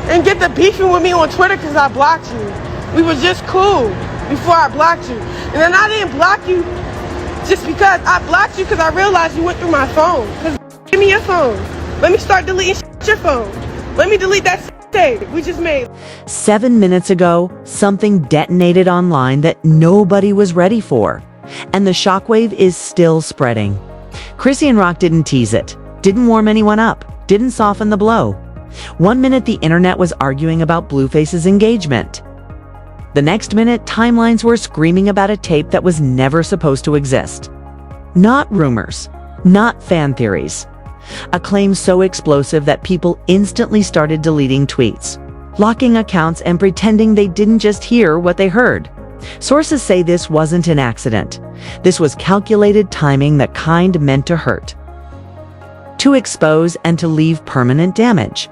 and get the beefing with me on Twitter because I blocked you. We were just cool before I blocked you. And then I didn't block you just because I blocked you because I realized you went through my phone. Because give me your phone. Let me start deleting your phone. Let me delete that tape we just made. 7 minutes ago, something detonated online that nobody was ready for. And the shockwave is still spreading. Chrisean Rock didn't tease it, didn't warm anyone up, didn't soften the blow. 1 minute the internet was arguing about Blueface's engagement. The next minute, timelines were screaming about a tape that was never supposed to exist. Not rumors, not fan theories. A claim so explosive that people instantly started deleting tweets, locking accounts and pretending they didn't just hear what they heard. Sources say this wasn't an accident. This was calculated timing that kind meant to hurt, to expose and to leave permanent damage.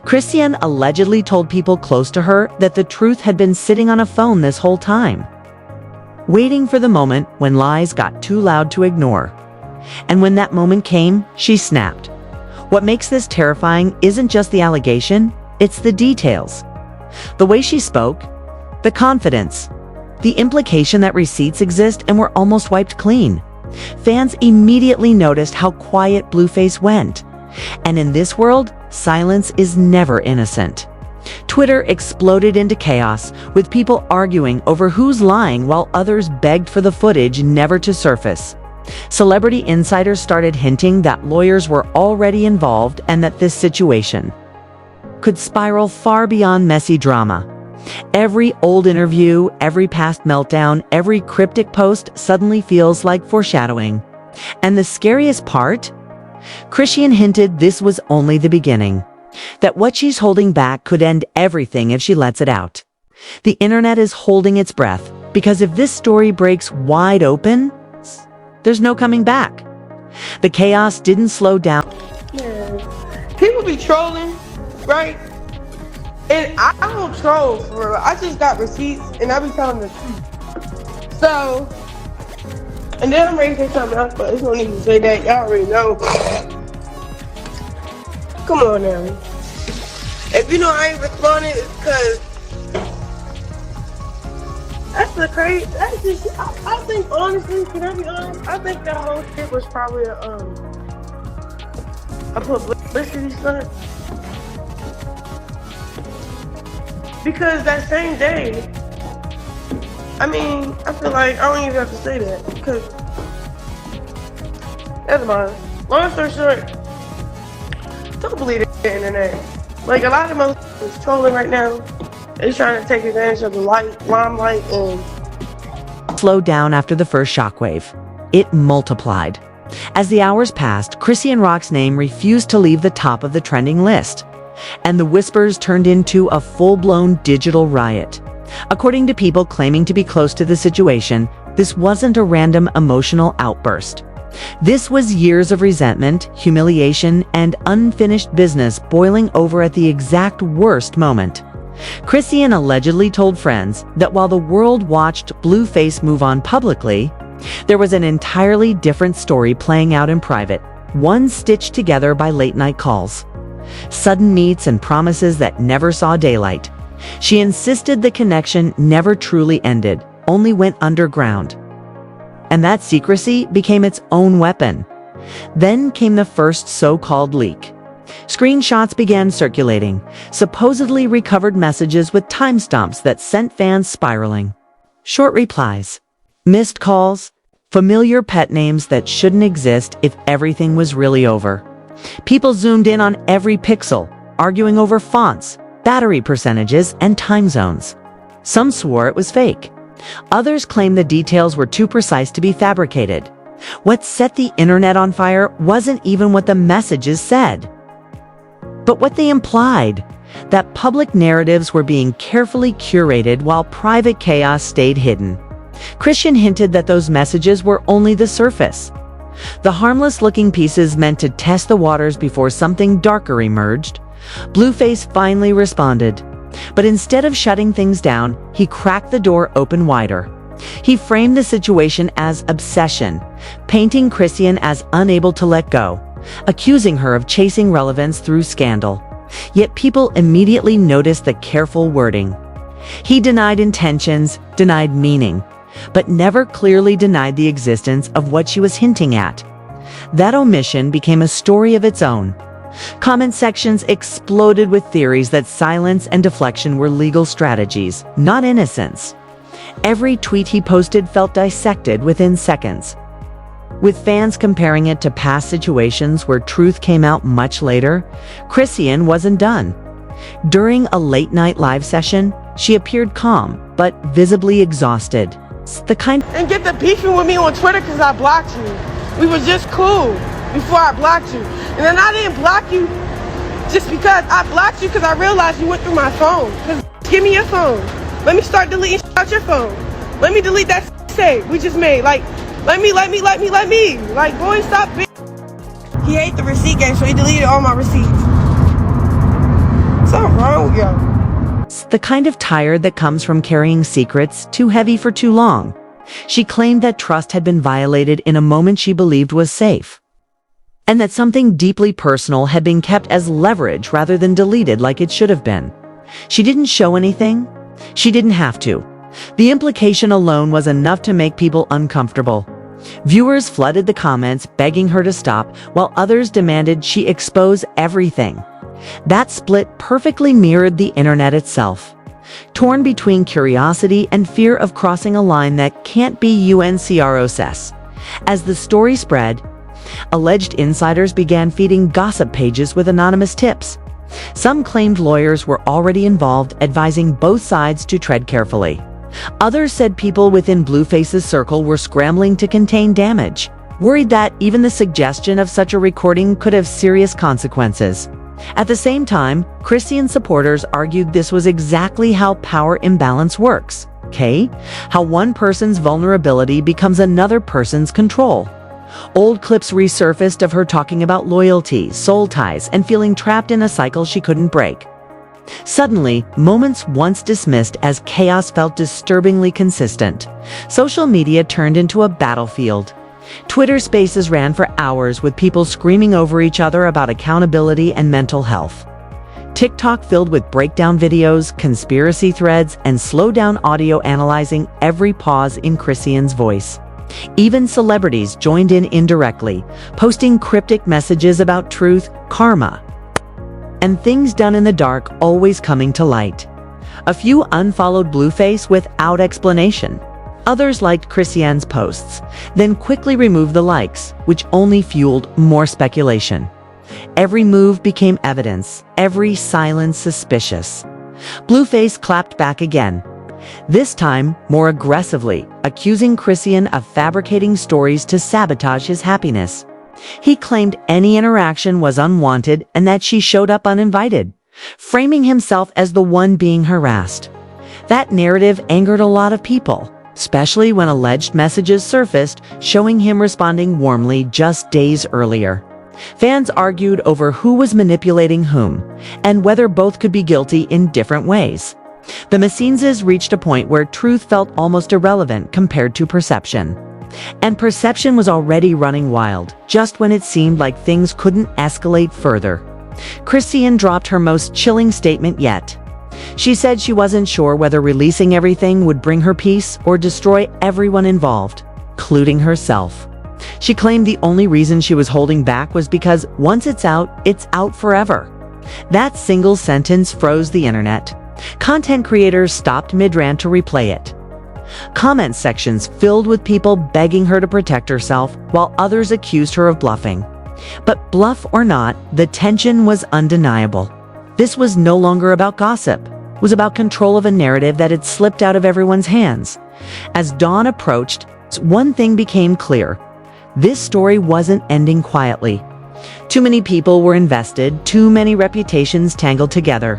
Chrisean allegedly told people close to her that the truth had been sitting on a phone this whole time, waiting for the moment when lies got too loud to ignore. And when that moment came, she snapped. What makes this terrifying isn't just the allegation, it's the details. The way she spoke, the confidence, the implication that receipts exist and were almost wiped clean. Fans immediately noticed how quiet Blueface went. And in this world, silence is never innocent. Twitter exploded into chaos, with people arguing over who's lying while others begged for the footage never to surface. Celebrity insiders started hinting that lawyers were already involved and that this situation could spiral far beyond messy drama. Every old interview, every past meltdown, every cryptic post suddenly feels like foreshadowing. And the scariest part? Chrisean hinted this was only the beginning, that what she's holding back could end everything if she lets it out. The internet is holding its breath, because if this story breaks wide open, there's no coming back. The chaos didn't slow down. Yeah. People be trolling, right? And I don't troll for real. I just got receipts and I be telling the truth. So, and then I'm ready to say something else, but it's no need to say that. Y'all already know. Come on now. If you know I ain't responding, it's because that's the crazy. That's just. I think honestly, can I be honest? I think that whole shit was probably a publicity stunt. Because that same day, I mean, I feel like I don't even have to say that because that's mine. Long story short, don't believe the internet. Like a lot of most is trolling right now. They're trying to take advantage of the limelight and slowed down after the first shockwave. It multiplied. As the hours passed, Chrisean Rock's name refused to leave the top of the trending list, and the whispers turned into a full-blown digital riot. According to people claiming to be close to the situation, this wasn't a random emotional outburst. This was years of resentment, humiliation, and unfinished business boiling over at the exact worst moment. Chrisean allegedly told friends that while the world watched Blueface move on publicly, there was an entirely different story playing out in private, one stitched together by late-night calls, sudden meets, and promises that never saw daylight. She insisted the connection never truly ended, only went underground. And that secrecy became its own weapon. Then came the first so-called leak. Screenshots began circulating, supposedly recovered messages with timestamps that sent fans spiraling. Short replies, missed calls, familiar pet names that shouldn't exist if everything was really over. People zoomed in on every pixel, arguing over fonts, battery percentages, and time zones. Some swore it was fake. Others claimed the details were too precise to be fabricated. What set the internet on fire wasn't even what the messages said, but what they implied, that public narratives were being carefully curated while private chaos stayed hidden. Chrisean hinted that those messages were only the surface, the harmless-looking pieces meant to test the waters before something darker emerged. Blueface finally responded, but instead of shutting things down, he cracked the door open wider. He framed the situation as obsession, painting Chrisean as unable to let go, accusing her of chasing relevance through scandal. Yet people immediately noticed the careful wording. He denied intentions, denied meaning, but never clearly denied the existence of what she was hinting at. That omission became a story of its own. Comment sections exploded with theories that silence and deflection were legal strategies, not innocence. Every tweet he posted felt dissected within seconds. With fans comparing it to past situations where truth came out much later, Chrisean wasn't done. During a late-night live session, she appeared calm, but visibly exhausted. And get the beefing with me on Twitter because I blocked you. We were just cool before I blocked you. And then I didn't block you just because I blocked you because I realized you went through my phone. Because give me your phone. Let me start deleting out your phone. Let me delete that say we just made. Like, let me. Like, boy, stop. He ate the receipt game, so he deleted all my receipts. Something wrong with y'all. It's the kind of tired that comes from carrying secrets too heavy for too long. She claimed that trust had been violated in a moment she believed was safe, and that something deeply personal had been kept as leverage rather than deleted like it should have been. She didn't show anything. She didn't have to. The implication alone was enough to make people uncomfortable. Viewers flooded the comments begging her to stop, while others demanded she expose everything. That split perfectly mirrored the internet itself. Torn between curiosity and fear of crossing a line that can't be UNCROS. As the story spread, alleged insiders began feeding gossip pages with anonymous tips. Some claimed lawyers were already involved, advising both sides to tread carefully. Others said people within Blueface's circle were scrambling to contain damage, worried that even the suggestion of such a recording could have serious consequences. At the same time, Chrisean supporters argued this was exactly how power imbalance works, okay? How one person's vulnerability becomes another person's control. Old clips resurfaced of her talking about loyalty, soul ties, and feeling trapped in a cycle she couldn't break. Suddenly, moments once dismissed as chaos felt disturbingly consistent. Social media turned into a battlefield. Twitter Spaces ran for hours with people screaming over each other about accountability and mental health. TikTok filled with breakdown videos, conspiracy threads, and slow-down audio analyzing every pause in Chrisean's voice. Even celebrities joined in indirectly, posting cryptic messages about truth, karma, and things done in the dark always coming to light. A few unfollowed Blueface without explanation. Others liked Chrisean's posts, then quickly removed the likes, which only fueled more speculation. Every move became evidence, every silence suspicious. Blueface clapped back again, this time more aggressively, accusing Chrisean of fabricating stories to sabotage his happiness. He claimed any interaction was unwanted and that she showed up uninvited, framing himself as the one being harassed. That narrative angered a lot of people, especially when alleged messages surfaced showing him responding warmly just days earlier. Fans argued over who was manipulating whom, and whether both could be guilty in different ways. The Messinses reached a point where truth felt almost irrelevant compared to perception. And perception was already running wild, just when it seemed like things couldn't escalate further. Chrisean dropped her most chilling statement yet. She said she wasn't sure whether releasing everything would bring her peace or destroy everyone involved, including herself. She claimed the only reason she was holding back was because once it's out forever. That single sentence froze the internet. Content creators stopped mid-rant to replay it. Comment sections filled with people begging her to protect herself, while others accused her of bluffing. But bluff or not, the tension was undeniable. This was no longer about gossip. It was about control of a narrative that had slipped out of everyone's hands. As dawn approached, one thing became clear. This story wasn't ending quietly. Too many people were invested, too many reputations tangled together.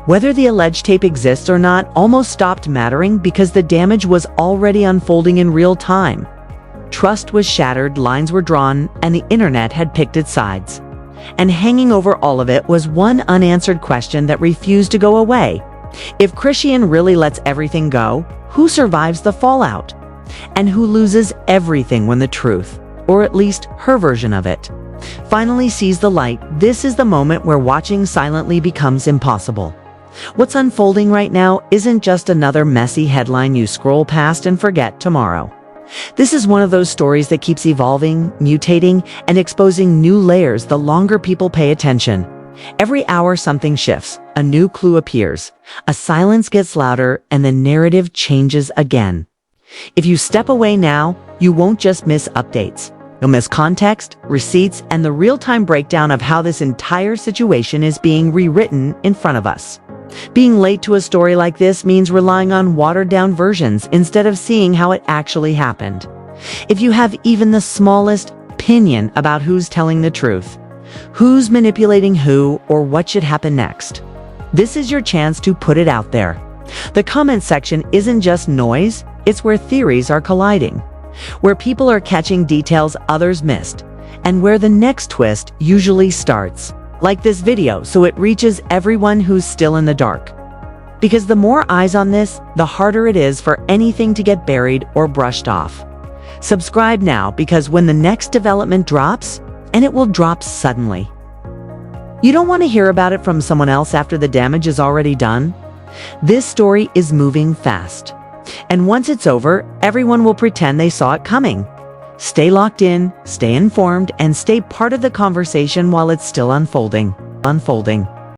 Whether the alleged tape exists or not almost stopped mattering because the damage was already unfolding in real time. Trust was shattered, lines were drawn, and the internet had picked its sides. And hanging over all of it was one unanswered question that refused to go away. If Chrisean really lets everything go, who survives the fallout? And who loses everything when the truth, or at least her version of it, finally sees the light, this is the moment where watching silently becomes impossible. What's unfolding right now isn't just another messy headline you scroll past and forget tomorrow. This is one of those stories that keeps evolving, mutating, and exposing new layers the longer people pay attention. Every hour something shifts, a new clue appears, a silence gets louder, and the narrative changes again. If you step away now, you won't just miss updates. You'll miss context, receipts, and the real-time breakdown of how this entire situation is being rewritten in front of us. Being late to a story like this means relying on watered-down versions instead of seeing how it actually happened. If you have even the smallest opinion about who's telling the truth, who's manipulating who, or what should happen next, this is your chance to put it out there. The comment section isn't just noise, it's where theories are colliding, where people are catching details others missed, and where the next twist usually starts. Like this video so it reaches everyone who's still in the dark. Because the more eyes on this, the harder it is for anything to get buried or brushed off. Subscribe now, because when the next development drops, and it will drop suddenly, you don't want to hear about it from someone else after the damage is already done. This story is moving fast. And once it's over, everyone will pretend they saw it coming. Stay locked in, stay informed, and stay part of the conversation while it's still unfolding.